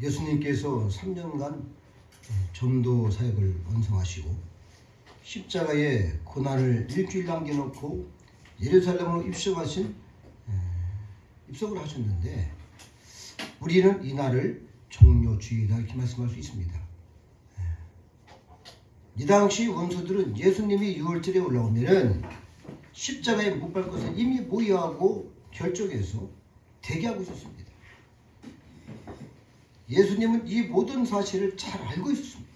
예수님께서 3년간 전도 사역을 완성하시고 십자가에 고난을 일주일 남겨놓고 예루살렘으로 입성을 하셨는데 우리는 이 날을 종료주의다 이렇게 말씀할 수 있습니다. 이 당시 원수들은 예수님이 6월절에 올라오면은 십자가에 못 박을 것을 이미 모의하고 결정해서 대기하고 있었습니다. 예수님은 이 모든 사실을 잘 알고 있었습니다.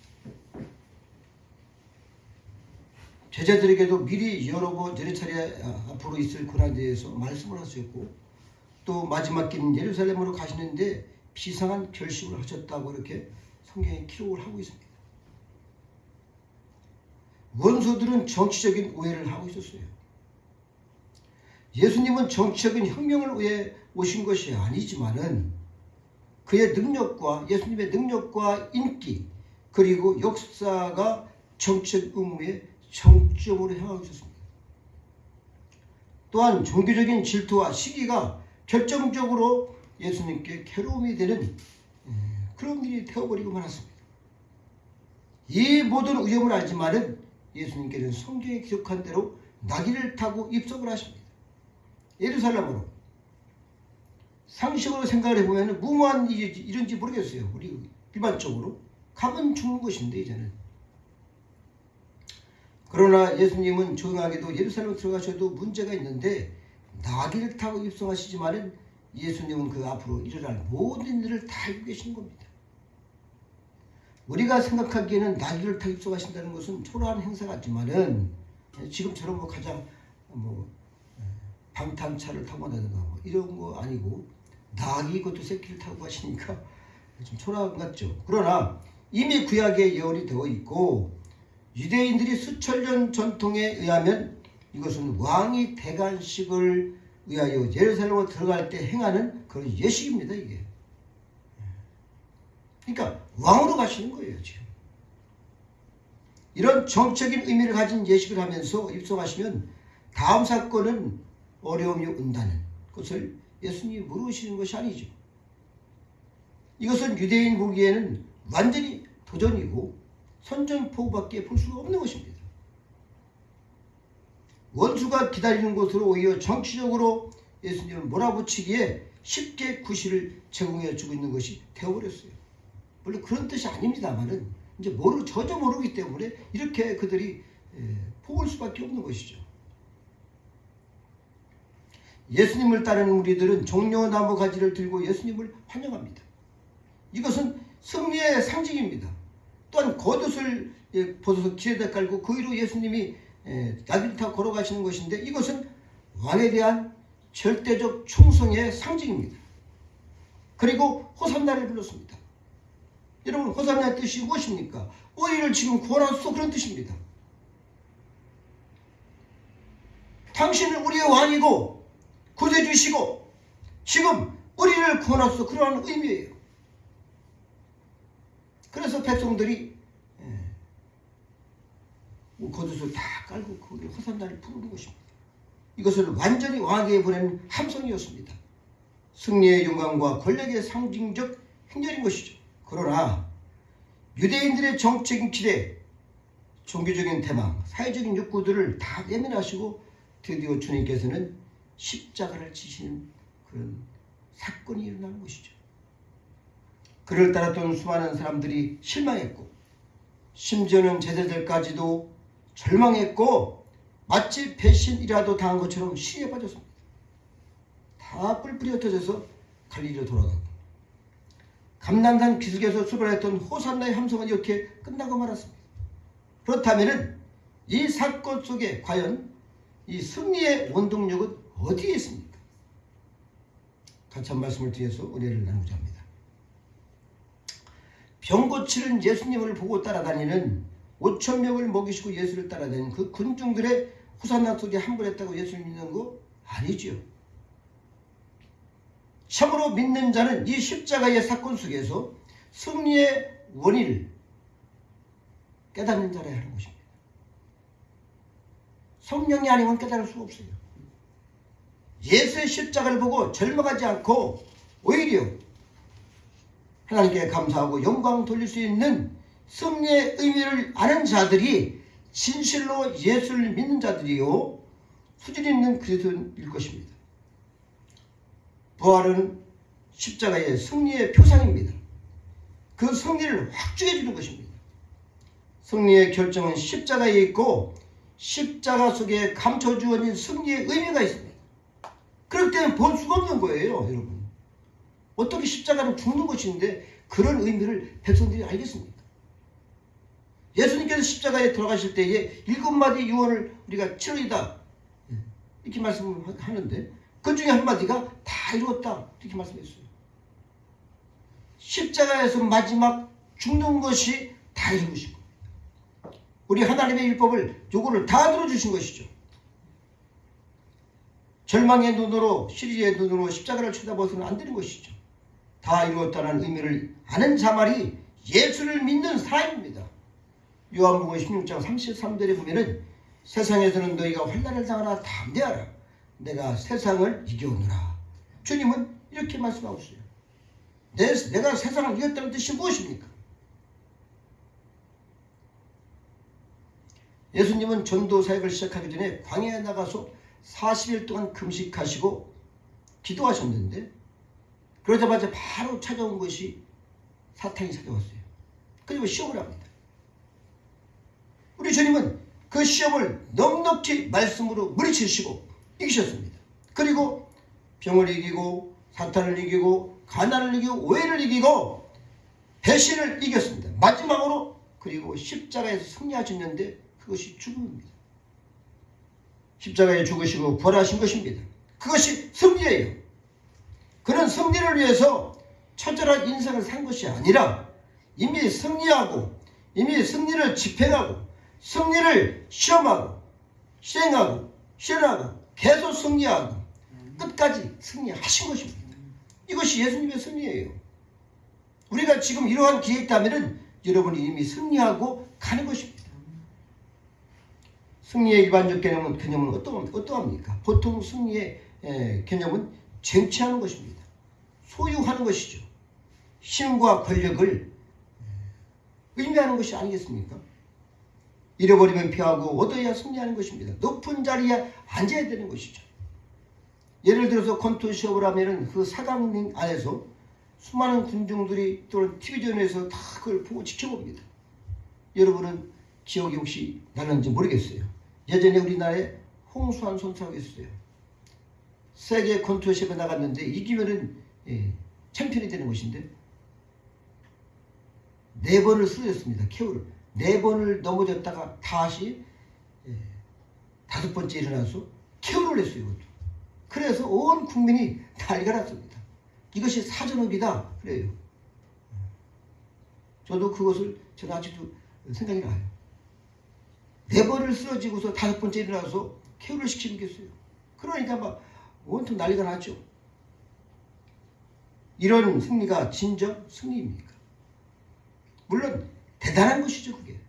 제자들에게도 미리 여러 차례 앞으로 있을 고난에 대해서 말씀을 하셨고 또 마지막 길은 예루살렘으로 가시는데 비상한 결심을 하셨다고 이렇게 성경에 기록을 하고 있습니다. 원수들은 정치적인 오해를 하고 있었어요. 예수님은 정치적인 혁명을 위해 오신 것이 아니지만은 그의 능력과 예수님의 능력과 인기 그리고 역사가 정치적 의무에 정점으로 향하고 있었습니다. 또한 종교적인 질투와 시기가 결정적으로 예수님께 괴로움이 되는 그런 일이 되어버리고 말았습니다. 이 모든 위험을 알지만은 예수님께서는 성경에 기록한 대로 나귀를 타고 입성을 하십니다. 예루살렘으로. 상식으로 생각을 해보면 무모한 일인지 모르겠어요. 우리 일반적으로 가면 죽는 것인데 이제는. 그러나 예수님은 조용하게도 예루살렘 들어가셔도 문제가 있는데 나귀를 타고 입성하시지만은 예수님은 그 앞으로 일어날 모든 일을 다 알고 계신 겁니다. 우리가 생각하기에는 나귀를 타고 입성하신다는 것은 초라한 행사 같지만은 지금처럼 가장 방탄차를 타고 가다든가 이런 거 아니고 나귀 것도 새끼를 타고 가시니까 좀 초라한 것 같죠. 그러나 이미 구약에 예언이 되어 있고 유대인들이 수천 년 전통에 의하면 이것은 왕이 대관식을 위하여 예루살렘으로 들어갈 때 행하는 그런 예식입니다. 이게. 그러니까 왕으로 가시는 거예요. 지금. 이런 정적인 의미를 가진 예식을 하면서 입성하시면 다음 사건은 어려움이 온다는 것을 예수님이 물으시는 것이 아니죠. 이것은 유대인 보기에는 완전히 도전이고 선전포고밖에 볼 수가 없는 것입니다. 원수가 기다리는 곳으로 오히려 정치적으로 예수님을 몰아붙이기에 쉽게 구실을 제공해 주고 있는 것이 되어버렸어요. 물론 그런 뜻이 아닙니다만은 이제 전혀 모르기 때문에 이렇게 그들이 포올 수밖에 없는 것이죠. 예수님을 따르는 우리들은 종려나무 가지를 들고 예수님을 환영합니다. 이것은 승리의 상징입니다. 또한 겉옷을 벗어서 길에다 깔고 그 위로 예수님이 나귀를 타고 걸어가시는 것인데 이것은 왕에 대한 절대적 충성의 상징입니다. 그리고 호산나를 불렀습니다. 여러분 호산나의 뜻이 무엇입니까? 우리를 지금 구원하소서 그런 뜻입니다. 당신은 우리의 왕이고 구세주시고 지금 우리를 구원하소서 그러한 의미예요. 그래서 백성들이 겉옷을 다 깔고 거기 호산나를 부르는 것입니다. 이것을 완전히 왕에게 보낸 함성이었습니다. 승리의 영광과 권력의 상징적 행렬인 것이죠. 그러나 유대인들의 정적인 기대, 종교적인 대망, 사회적인 욕구들을 다 예민하시고 드디어 주님께서는 십자가를 지시는 그런 사건이 일어나는 것이죠. 그를 따랐던 수많은 사람들이 실망했고 심지어는 제자들까지도 절망했고 마치 배신이라도 당한 것처럼 시에 빠졌습니다. 다 뿔뿔이 흩어져서 갈릴리로 돌아가고 감람산 기슭에서 출발했던 호산나의 함성은 이렇게 끝나고 말았습니다. 그렇다면 이 사건 속에 과연 이 승리의 원동력은 어디에 있습니까? 같이 한 말씀을 드려서 은혜를 나누자 합니다. 병 고치는 예수님을 보고 따라다니는 5,000명을 먹이시고 예수를 따라다니는 그 군중들의 호산나 속에 함몰했다고 예수님 믿는 거 아니죠. 참으로 믿는 자는 이 십자가의 사건 속에서 승리의 원인을 깨닫는 자라야 하는 것입니다. 성령이 아니면 깨달을 수가 없어요. 예수의 십자가를 보고 절망하지 않고 오히려 하나님께 감사하고 영광 돌릴 수 있는 승리의 의미를 아는 자들이 진실로 예수를 믿는 자들이요 수준 있는 그리스도인일 것입니다. 부활은 십자가의 승리의 표상입니다. 그 승리를 확증해 주는 것입니다. 승리의 결정은 십자가에 있고 십자가 속에 감춰주어진 승리의 의미가 있습니다. 그렇기 때문에 볼 수가 없는 거예요, 여러분. 어떻게 십자가는 죽는 것인데 그런 의미를 백성들이 알겠습니까? 예수님께서 십자가에 들어가실 때에 7마디 유언을 우리가 치르이다 이렇게 말씀을 하는데 그 중에 한마디가 다 이루었다 이렇게 말씀했어요. 십자가에서 마지막 죽는 것이 다 이루신 겁니다. 우리 하나님의 율법을 요구를 다 들어주신 것이죠. 절망의 눈으로 시리의 눈으로 십자가를 쳐다봐서는 안 되는 것이죠. 다 이루었다는 의미를 아는 자말이 예수를 믿는 사람입니다. 요한복음 16장 33절에 보면은 세상에서는 너희가 환난을 당하나 담대하라. 내가 세상을 이겨오느라. 주님은 이렇게 말씀하고 있어요. 내가 세상을 이겼다는 뜻이 무엇입니까? 예수님은 전도 사역을 시작하기 전에 광야에 나가서 40일 동안 금식하시고 기도하셨는데 그러자마자 바로 찾아온 것이 사탄이 찾아왔어요. 그리고 시험을 합니다. 우리 주님은 그 시험을 넉넉히 말씀으로 물리치시고 이기셨습니다. 그리고 병을 이기고 사탄을 이기고 가난을 이기고 오해를 이기고 배신을 이겼습니다. 마지막으로 그리고 십자가에서 승리하셨는데 그것이 죽음입니다. 십자가에 죽으시고 부활하신 것입니다. 그것이 승리예요. 그런 승리를 위해서 처절한 인생을 산 것이 아니라 이미 승리하고 이미 승리를 집행하고 승리를 시험하고 시행하고 실현하고 계속 승리하고 끝까지 승리하신 것입니다. 이것이 예수님의 승리예요. 우리가 지금 이러한 기회에 있다면 여러분이 이미 승리하고 가는 것입니다. 승리의 일반적 개념은 어떠합니까? 보통 승리의 개념은 쟁취하는 것입니다. 소유하는 것이죠. 힘과 권력을 의미하는 것이 아니겠습니까? 잃어버리면 피하고 얻어야 승리하는 것입니다. 높은 자리에 앉아야 되는 것이죠. 예를 들어서 권투 시합을 하면은 그 사강링 안에서 수많은 군중들이 또는 TV전에서 다 그걸 보고 지켜봅니다. 여러분은 기억이 혹시 나는지 모르겠어요. 예전에 우리나라에 홍수환 선수라고 있었어요. 세계 권투 시합에 나갔는데 이기면은 챔피언이 되는 것인데 4번을 쓰러졌습니다. KO를 4번을 넘어졌다가 다시 5번째 일어나서 KO를 했어요. 이것도. 그래서 온 국민이 난리가 났습니다. 이것이 사전업이다 그래요. 저도 그것을 제가 아직도 생각이 나요. 4번을 쓰러지고서 5번째 일어나서 KO를 시키는 게 있어요. 그러니까 막 온통 난리가 났죠. 이런 승리가 진정 승리입니까? 물론 대단한 것이죠. 그게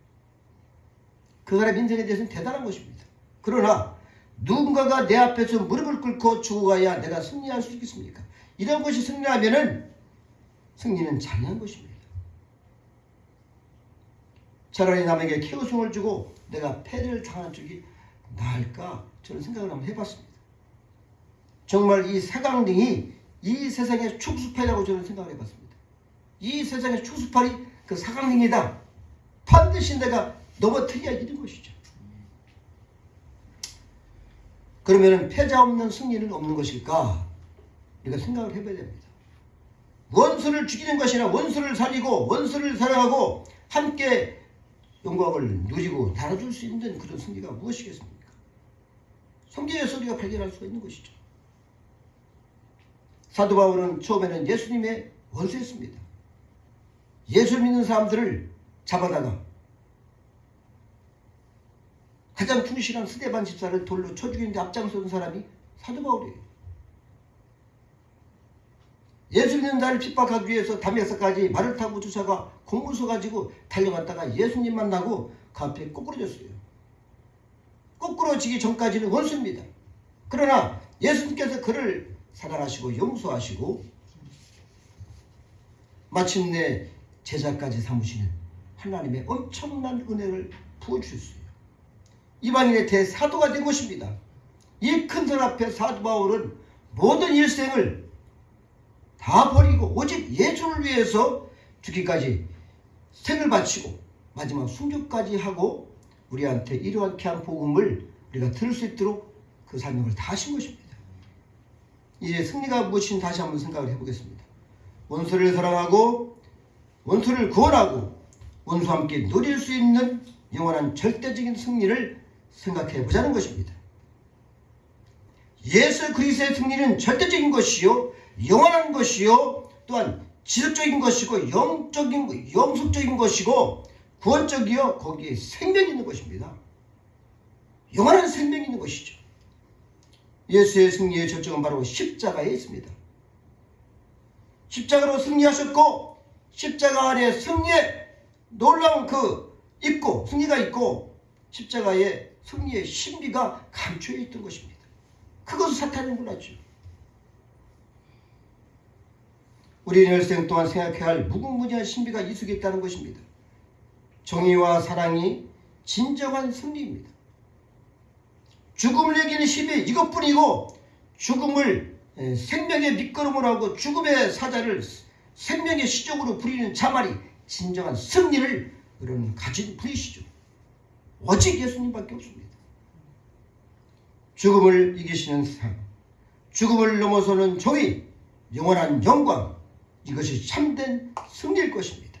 그 사람 인생에 대해서는 대단한 것입니다. 그러나 누군가가 내 앞에서 무릎을 꿇고 죽어가야 내가 승리할 수 있겠습니까? 이런 것이 승리하면은 승리는 잔인한 것입니다. 차라리 남에게 KO승을 주고 내가 패배를 당하는 쪽이 나을까 저는 생각을 한번 해봤습니다. 정말 이 사강링이 이 세상의 축수팔이라고 저는 생각을 해봤습니다. 이 세상의 축수팔이 그 사강링이다. 반드시 내가 넘어뜨려야 이런 것이죠. 그러면 패자 없는 승리는 없는 것일까? 우리가 생각을 해봐야 됩니다. 원수를 죽이는 것이나 원수를 살리고 원수를 사랑하고 함께 영광을 누리고 나눠줄 수 있는 그런 승리가 무엇이겠습니까? 성경에서 우리가 발견할 수가 있는 것이죠. 사도 바울은 처음에는 예수님의 원수였습니다. 예수를 믿는 사람들을 잡아다가 가장 충실한 스데반 집사를 돌로 쳐 죽이는데 앞장서는 사람이 사도 바울이에요. 예수 믿는 자를 핍박하기 위해서 다메섹까지 말을 타고 쫓아가 공문서 가지고 달려갔다가 예수님 만나고 그 앞에 꼬꾸러졌어요. 꼬꾸러지기 전까지는 원수입니다. 그러나 예수님께서 그를 사랑하시고 용서하시고 마침내 제자까지 삼으시는 하나님의 엄청난 은혜를 부어주셨어요. 이방인의 대사도가 된 것입니다. 이 큰 선 앞에 사도 바울은 모든 일생을 다 버리고 오직 예수를 위해서 죽기까지 생을 바치고 마지막 순교까지 하고 우리한테 이러한 귀한 복음을 우리가 들을 수 있도록 그 사명을 다 하신 것입니다. 이제 승리가 무엇인지 다시 한번 생각을 해보겠습니다. 원수를 사랑하고 원수를 구원하고 원수와 함께 누릴 수 있는 영원한 절대적인 승리를 생각해 보자는 것입니다. 예수 그리스도의 승리는 절대적인 것이요 영원한 것이요 또한 지속적인 것이고 영속적인 것이고 구원적이요 거기에 생명이 있는 것입니다. 영원한 생명이 있는 것이죠. 예수의 승리의 절정은 바로 십자가에 있습니다. 십자가로 승리하셨고 십자가 안에 승리의 놀라운 승리가 있고 십자가에 승리의 신비가 감추어 있던 것입니다. 그것을 사탄은 몰랐죠. 우리는 일생 동안 생각해야 할 무궁무진한 신비가 이 속에 있다는 것입니다. 정의와 사랑이 진정한 승리입니다. 죽음을 이기는 힘이 이것뿐이고 죽음을 생명의 밑거름으로 하고 죽음의 사자를 생명의 시적으로 부리는 자만이 진정한 승리를 가진 분이시죠. 오직 예수님밖에 없습니다. 죽음을 이기시는 삶, 죽음을 넘어서는 정의, 영원한 영광, 이것이 참된 승리일 것입니다.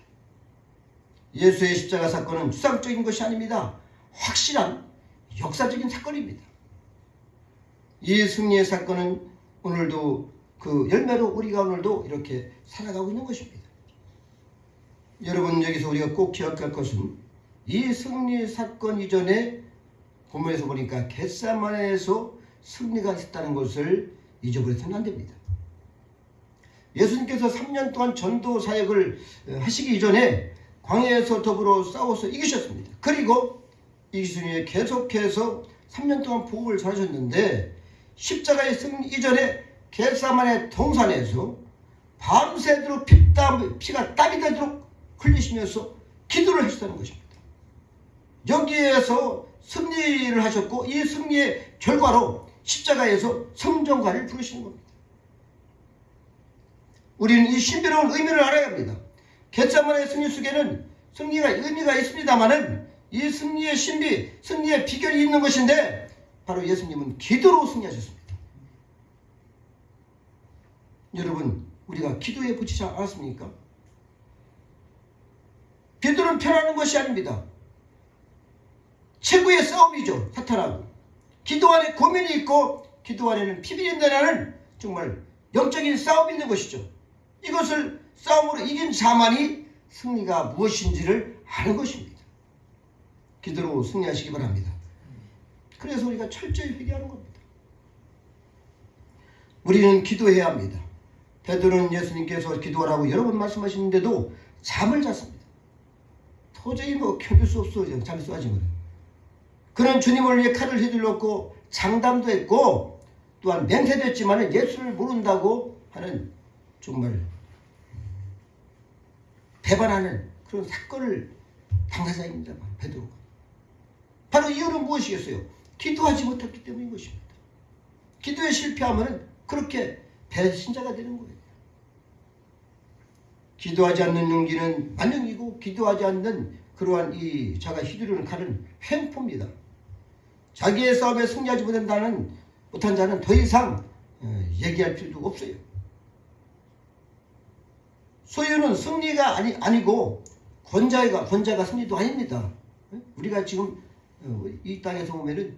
예수의 십자가 사건은 추상적인 것이 아닙니다. 확실한 역사적인 사건입니다. 이 승리의 사건은 오늘도 그 열매로 우리가 오늘도 이렇게 살아가고 있는 것입니다. 여러분 여기서 우리가 꼭 기억할 것은 이 승리의 사건 이전에 본문에서 보니까 겟세마네에서 승리가 있었다는 것을 잊어버려서는 안 됩니다. 예수님께서 3년 동안 전도 사역을 하시기 이전에 광야에서 더불어 싸워서 이기셨습니다. 그리고 예수님이 계속해서 3년 동안 복음을 전하셨는데 십자가의 승리 이전에 겟세마네 동산에서 밤새도록 피가 땀이 되도록 흘리시면서 기도를 하셨다는 것입니다. 여기에서 승리를 하셨고 이 승리의 결과로 십자가에서 성전관을 부르시는 겁니다. 우리는 이 신비로운 의미를 알아야 합니다. 겟세마네 승리 속에는 승리가 의미가 있습니다만은 이 승리의 신비, 승리의 비결이 있는 것인데 바로 예수님은 기도로 승리하셨습니다. 여러분 우리가 기도에 붙이지 않았습니까? 기도는 편하는 것이 아닙니다. 최고의 싸움이죠. 사탄하고. 기도 안에 고민이 있고 기도 안에는 비밀인데 나는 정말 영적인 싸움이 있는 것이죠. 이것을 싸움으로 이긴 자만이 승리가 무엇인지를 아는 것입니다. 기도로 승리하시기 바랍니다. 그래서 우리가 철저히 회개하는 겁니다. 우리는 기도해야 합니다. 베드로는 예수님께서 기도하라고 여러 번 말씀하시는데도 잠을 잤습니다. 도저히 견딜 수 없어요. 잠이 쏘아진 거예요. 그는 주님을 위해 칼을 휘둘렀고 장담도 했고 또한 맹세도 했지만 예수를 모른다고 하는 정말 배반하는 그런 사건을 당사자입니다. 베드로가. 바로 이유는 무엇이겠어요? 기도하지 못했기 때문인 것입니다. 기도에 실패하면 그렇게 배신자가 되는 거예요. 기도하지 않는 용기는 만능이고 기도하지 않는 그러한 이 자가 휘두르는 칼은 횡포입니다. 자기의 싸움에 승리하지 못한 자는 더 이상 얘기할 필요도 없어요. 소유는 승리가 아니고 권자가 승리도 아닙니다. 우리가 지금 이 땅에서 보면은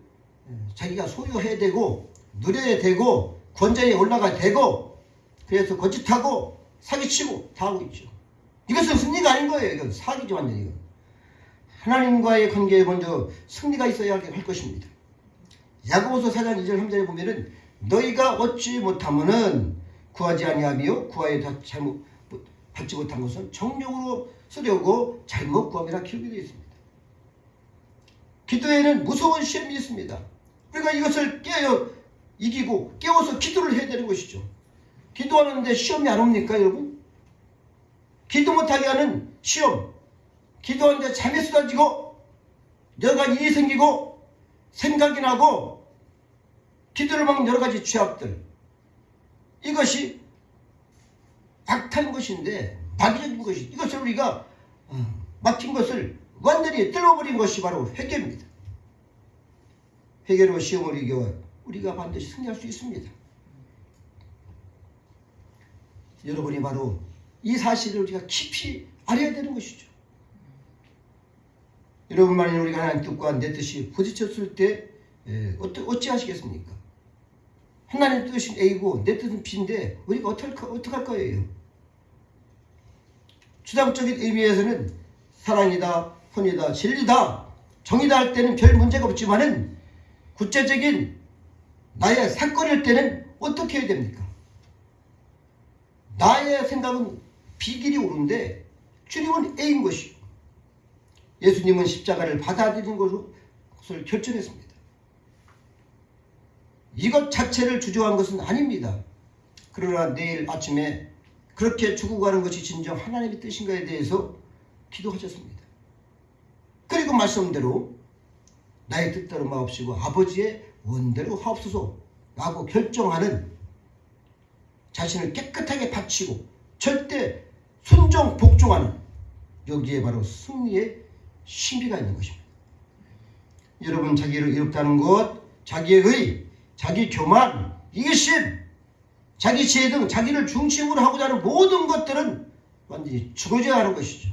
자기가 소유해야 되고 누려야 되고 권자에 올라가야 되고 그래서 거짓하고 사기치고 다 하고 있죠. 이것은 승리가 아닌 거예요. 이건 사기죠 완전히. 이건. 하나님과의 관계에 먼저 승리가 있어야 할 것입니다. 야고보서 4장 2절 3절에 보면은 너희가 얻지 못하면은 구하지 아니하며 구하여 잘못 받지 못한 것은 정욕으로 쓰려고 잘못 구함이라 기록이 되어 있습니다. 기도에는 무서운 시험이 있습니다. 우리가 이것을 이기고 깨워서 기도를 해야 되는 것이죠. 기도하는데 시험이 안 옵니까 여러분? 기도 못하게 하는 시험, 기도하는데 잠이 쏟아지고 내가 일이 생기고 생각이 나고 기도를 막는 여러 가지 죄악들, 이것이 악한 것인데 마귀적인 것이, 이것을 우리가 막힌 것을 완전히 뚫어버린 것이 바로 회개입니다. 회개로 시험을 이겨 우리가 반드시 승리할 수 있습니다. 여러분이 바로 이 사실을 우리가 깊이 알아야 되는 것이죠. 여러분, 만일 우리가 하나님 뜻과 내 뜻이 부딪혔을 때 어찌 하시겠습니까? 하나님 뜻은 A고 내 뜻은 B인데 우리가 어떻게 할 거예요? 추상적인 의미에서는 사랑이다, 선이다, 진리다, 정의다 할 때는 별 문제가 없지만은 구체적인 나의 사건일 때는 어떻게 해야 됩니까? 나의 생각은 B길이 옳은데 주님은 A인 것이고 예수님은 십자가를 받아들인 것을 결정했습니다. 이것 자체를 주저한 것은 아닙니다. 그러나 내일 아침에 그렇게 죽고 가는 것이 진정 하나님의 뜻인가에 대해서 기도하셨습니다. 그리고 말씀대로 나의 뜻대로 마옵시고 아버지의 원대로 하옵소서 라고 결정하는, 자신을 깨끗하게 바치고 절대 순종 복종하는, 여기에 바로 승리의 신비가 있는 것입니다. 여러분, 자기를 이롭다는 것, 자기의 의, 자기 교만, 이기심, 자기 지혜 등 자기를 중심으로 하고자 하는 모든 것들은 완전히 죽어져야 하는 것이죠.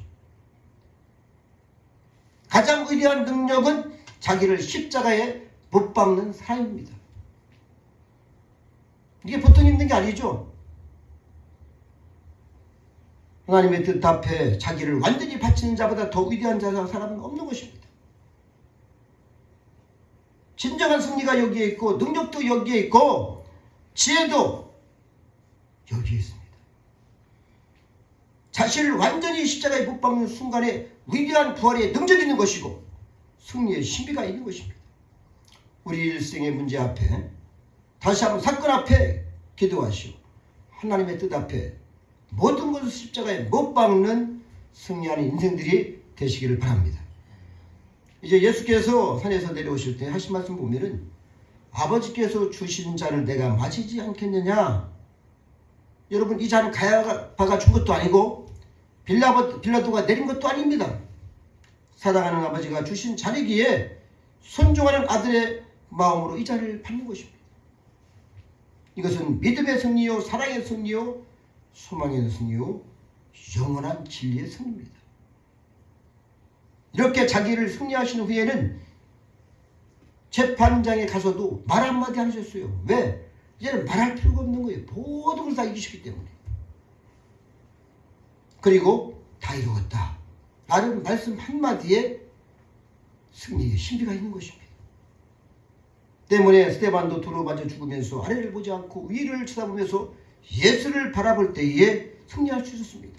가장 위대한 능력은 자기를 십자가에 못 박는 사람입니다. 이게 보통 힘든 게 아니죠. 하나님의 뜻 앞에 자기를 완전히 바치는 자보다 더 위대한 사람은 없는 것입니다. 진정한 승리가 여기에 있고 능력도 여기에 있고 지혜도 여기에 있습니다. 자신을 완전히 십자가에 못 박는 순간에 위대한 부활의 능력이 있는 것이고 승리의 신비가 있는 것입니다. 우리 일생의 문제 앞에 다시 한번 사건 앞에 기도하시오. 하나님의 뜻 앞에 모든 것을 십자가에 못 박는 승리하는 인생들이 되시기를 바랍니다. 이제 예수께서 산에서 내려오실 때 하신 말씀 보면은 아버지께서 주신 잔을 내가 마시지 않겠느냐. 여러분, 이 잔은 가야바가 준 것도 아니고 빌라도가 내린 것도 아닙니다. 사랑하는 아버지가 주신 잔이기에 순종하는 아들의 마음으로 이 잔을 받는 것입니다. 이것은 믿음의 승리요, 사랑의 승리요, 소망의 승리요, 영원한 진리의 승리입니다. 이렇게 자기를 승리하신 후에는 재판장에 가서도 말 한마디 안 하셨어요. 왜? 이제는 말할 필요가 없는 거예요. 모든 걸 다 이기시기 때문에. 그리고 다 이루었다 라는 말씀 한마디에 승리의 신비가 있는 것입니다. 때문에 스데반도 돌로 맞아 죽으면서 아래를 보지 않고 위를 쳐다보면서 예수를 바라볼 때에 승리할 수 있었습니다.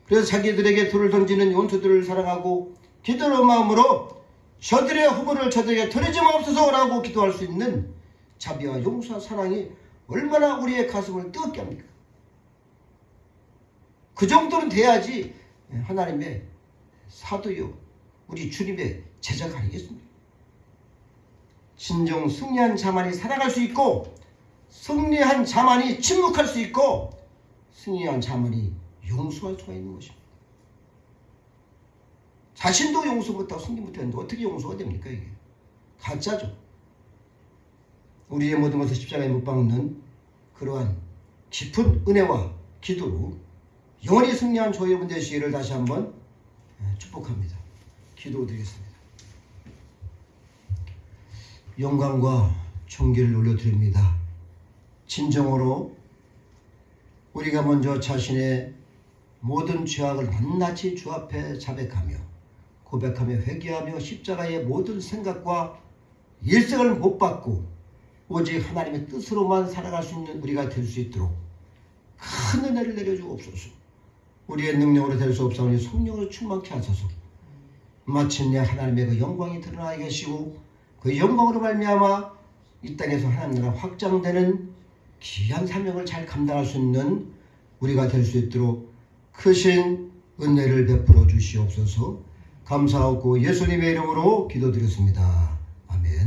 그래서 자기들에게 돌을 던지는 원수들을 사랑하고 기도의 마음으로 저들의 허물을 저들에게 돌리지 마옵소서 라고 기도할 수 있는 자비와 용서와 사랑이 얼마나 우리의 가슴을 뜨겁게 합니까? 그 정도는 돼야지 하나님의 사도요, 우리 주님의 제자가 아니겠습니까? 진정 승리한 자만이 살아갈 수 있고 승리한 자만이 침묵할 수 있고 승리한 자만이 용서할 수가 있는 것입니다. 자신도 용서 못하고 승리 못하는데 어떻게 용서가 됩니까? 이게 가짜죠. 우리의 모든 것을 십자가에 못 박는 그러한 깊은 은혜와 기도로 영원히 승리한 저희 여러분 되시기를 다시 한번 축복합니다. 기도드리겠습니다. 영광과 존귀를 올려드립니다. 진정으로 우리가 먼저 자신의 모든 죄악을 낱낱이 주 앞에 자백하며 고백하며 회개하며 십자가의 모든 생각과 일생을 못 받고 오직 하나님의 뜻으로만 살아갈 수 있는 우리가 될 수 있도록 큰 은혜를 내려주옵소서. 우리의 능력으로 될 수 없사오니 성령으로 충만케 하소서. 마침내 하나님의 그 영광이 드러나 계시고 그 영광으로 말미암아 이 땅에서 하나님 나라 확장되는 귀한 사명을 잘 감당할 수 있는 우리가 될 수 있도록 크신 은혜를 베풀어 주시옵소서. 감사하고 예수님의 이름으로 기도드렸습니다.